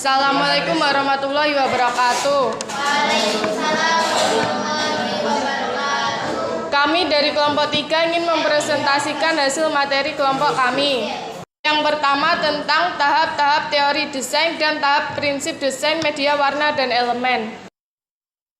Assalamualaikum warahmatullahi wabarakatuh. Waalaikumsalam warahmatullahi wabarakatuh. Kami dari kelompok 3 ingin mempresentasikan hasil materi kelompok kami. Yang pertama tentang tahap-tahap teori desain dan tahap prinsip desain media warna dan elemen.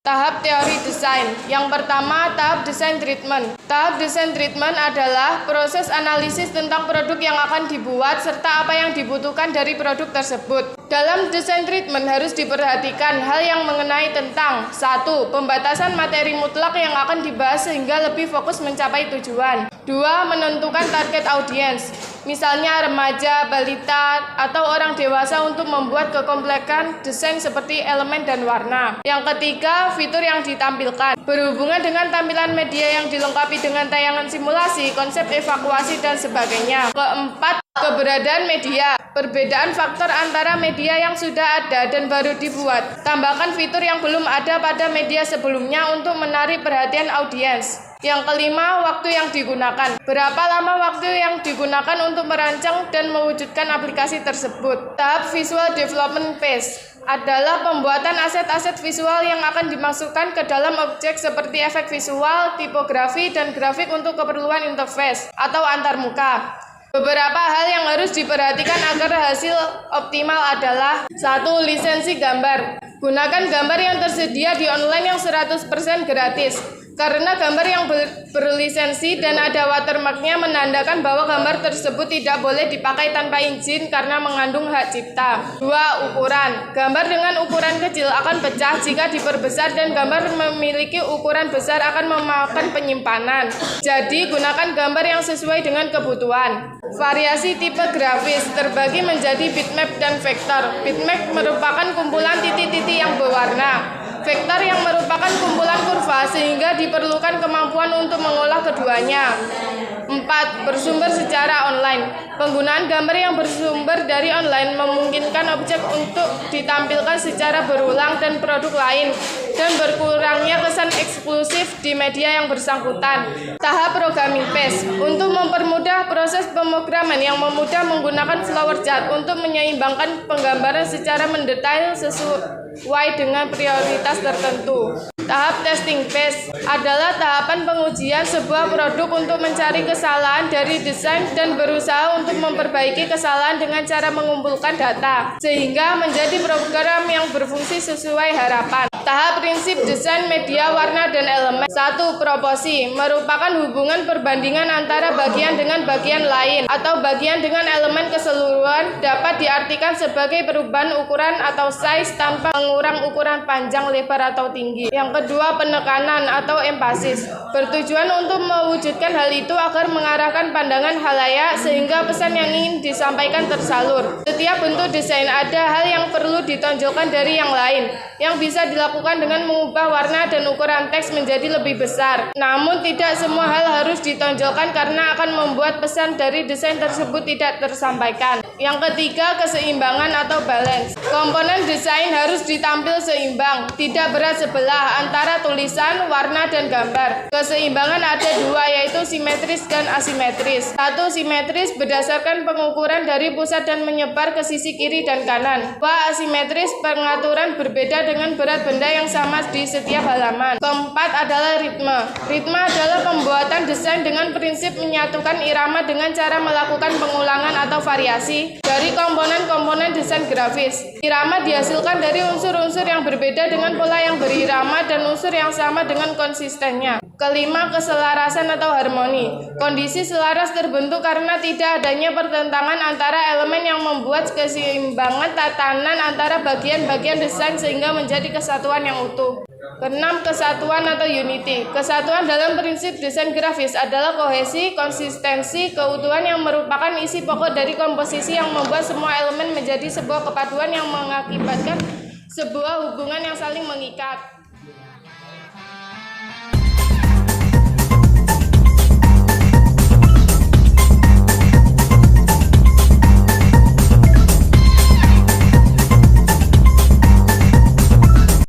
Tahap teori desain. Yang pertama, tahap desain treatment. Tahap desain treatment adalah proses analisis tentang produk yang akan dibuat serta apa yang dibutuhkan dari produk tersebut. Dalam desain treatment harus diperhatikan hal yang mengenai tentang 1. Pembatasan materi mutlak yang akan dibahas sehingga lebih fokus mencapai tujuan. 2. Menentukan target audiens, misalnya remaja, balita, atau orang dewasa untuk membuat kekomplekan desain seperti elemen dan warna. Yang ketiga, fitur yang ditampilkan. Berhubungan dengan tampilan media yang dilengkapi dengan tayangan simulasi, konsep evakuasi, dan sebagainya. Keempat, keberadaan media. Perbedaan faktor antara media yang sudah ada dan baru dibuat. Tambahkan fitur yang belum ada pada media sebelumnya untuk menarik perhatian audiens. Yang kelima, waktu yang digunakan. Berapa lama waktu yang digunakan untuk merancang dan mewujudkan aplikasi tersebut. Tahap visual development phase adalah pembuatan aset-aset visual yang akan dimasukkan ke dalam objek seperti efek visual, tipografi, dan grafik untuk keperluan interface atau antarmuka. Beberapa hal yang harus diperhatikan agar hasil optimal adalah 1. Lisensi gambar. Gunakan gambar yang tersedia di online yang 100% gratis. Karena gambar yang berlisensi dan ada watermarknya menandakan bahwa gambar tersebut tidak boleh dipakai tanpa izin karena mengandung hak cipta. 2. Ukuran. Gambar dengan ukuran kecil akan pecah jika diperbesar dan gambar memiliki ukuran besar akan memakan penyimpanan. Jadi gunakan gambar yang sesuai dengan kebutuhan. Variasi tipe grafis terbagi menjadi bitmap dan vektor. Bitmap merupakan kumpulan titik-titik yang berwarna. Vektor yang merupakan kumpulan kurva sehingga diperlukan kemampuan untuk mengolah keduanya. 4. Bersumber secara online. Penggunaan gambar yang bersumber dari online memungkinkan objek untuk ditampilkan secara berulang dan produk lain dan berkurangnya kesan eksklusif di media yang bersangkutan. Tahap programming phase. Untuk mempermudah proses pemrograman yang memudah menggunakan flower chart untuk menyeimbangkan penggambaran secara mendetail sesuai dengan prioritas tertentu. Tahap testing phase adalah tahapan pengujian sebuah produk untuk mencari kesalahan dari desain dan berusaha untuk memperbaiki kesalahan dengan cara mengumpulkan data sehingga menjadi program yang berfungsi sesuai harapan. Tahap prinsip desain media warna dan elemen. 1. Proporsi merupakan hubungan perbandingan antara bagian dengan bagian lain atau bagian dengan elemen keseluruhan, dapat diartikan sebagai perubahan ukuran atau size tanpa mengurang ukuran panjang, lebar, atau tinggi. Yang kedua, penekanan atau emphasis bertujuan untuk mewujudkan hal itu agar mengarahkan pandangan halayak sehingga pesan yang ingin disampaikan tersalur. Setiap bentuk desain ada hal yang perlu ditonjolkan dari yang lain, yang bisa dilakukan dengan mengubah warna dan ukuran teks menjadi lebih besar. Namun tidak semua hal harus ditonjolkan karena akan membuat pesan dari desain tersebut tidak tersampaikan. Yang ketiga, keseimbangan atau balance. Komponen desain harus ditampil seimbang, tidak berat sebelah antara tulisan, warna, dan gambar. Keseimbangan ada dua, yaitu simetris dan asimetris. 1. Simetris berdasarkan pengukuran dari pusat dan menyebar ke sisi kiri dan kanan. 2. Asimetris pengaturan berbeda dengan berat benda yang sama di setiap halaman. Keempat adalah ritme. Ritme adalah pembuatan desain dengan prinsip menyatukan irama dengan cara melakukan pengulangan atau variasi dari komponen-komponen desain grafis. Irama dihasilkan dari unsur-unsur yang berbeda dengan pola yang berirama dan unsur yang sama dengan konsistennya. Kelima, keselarasan atau harmoni. Kondisi selaras terbentuk karena tidak adanya pertentangan antara elemen yang membuat keseimbangan tatanan antara bagian-bagian desain sehingga menjadi kesatuan yang utuh. Keenam, kesatuan atau unity. Kesatuan dalam prinsip desain grafis adalah kohesi, konsistensi, keutuhan yang merupakan isi pokok dari komposisi yang membuat semua elemen menjadi sebuah kepaduan yang mengakibatkan sebuah hubungan yang saling mengikat.